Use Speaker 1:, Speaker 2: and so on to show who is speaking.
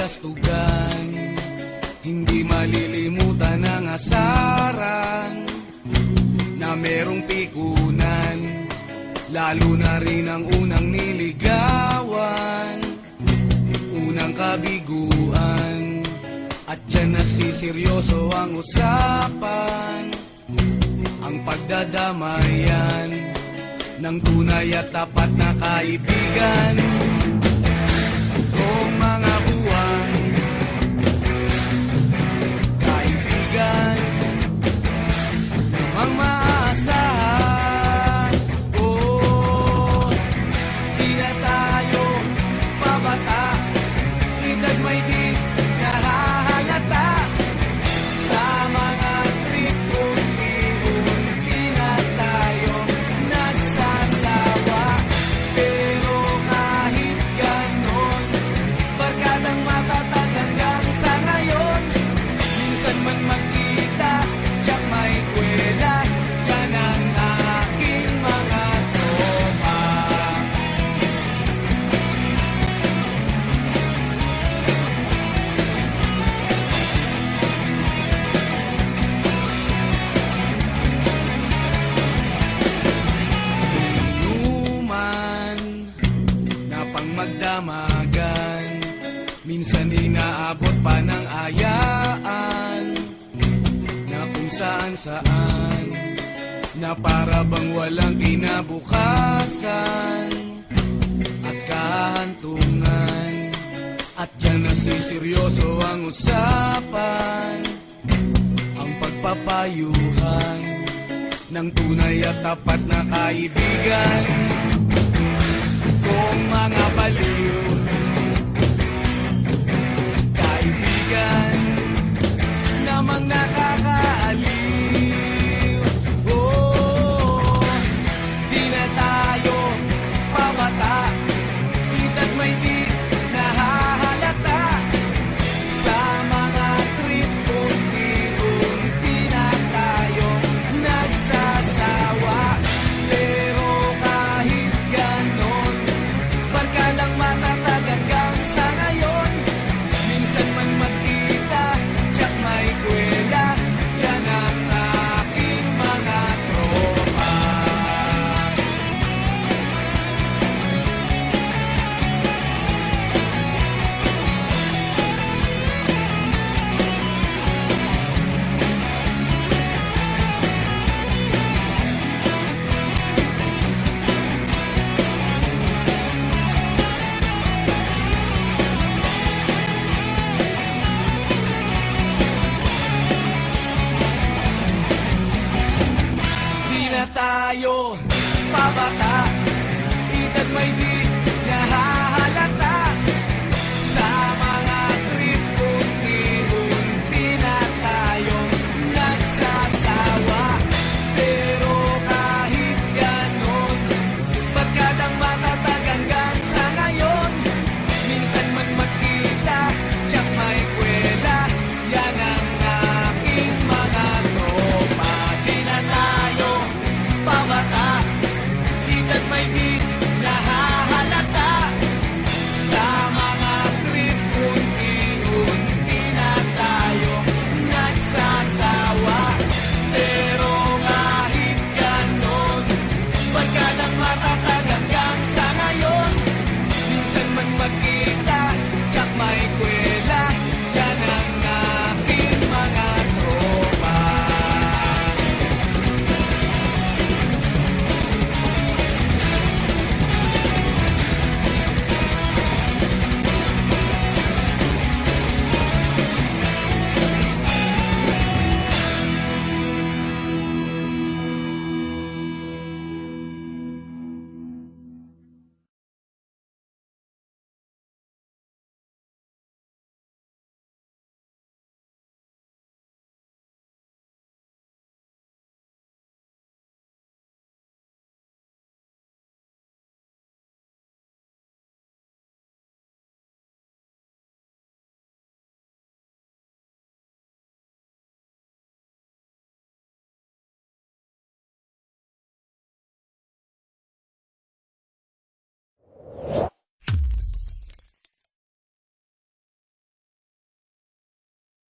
Speaker 1: kabulastugan. Hindi malilimutan ang asaran na merong pikunan, lalo na rin ang unang niligawan, unang kabiguan. At dyan nasiseryoso ang usapan, ang pagdadamayan ng tunay at tapat na kaibigan. Kung mga buwan, kaibigan, namang maaasahan. Oh, di na tayo pabata, edad may di nahahalata. Sa mga trip, unti-unti na tayo nagsasawa. Pero kahit ganon, barkadang matatag hanggang sa ngayon. Minsan man magkita, tiyak may kwela, yan ang aking mga tropa. Inuman na pang magdamagan, minsan inaabot pa ng ayaan, na kung saan-saan, na para bang walang kinabukasan at kahantungan. At dyan nasiseryoso ang usapan, ang pagpapayuhan ng tunay at tapat na kaibigan. Kung mga baliw, kaibigan, namang nakakaaliw. Oh, di na tayo pabata, edad may di nahahalata. Sa mga trip, unti-unti na tayo nagsasawa. Pero kahit ganon, barkadang matatag hanggang sa ngayon. Minsan man magkita, tiyak may kwela, yan ang aking mga tropa. Di na tayo pabata, edad may di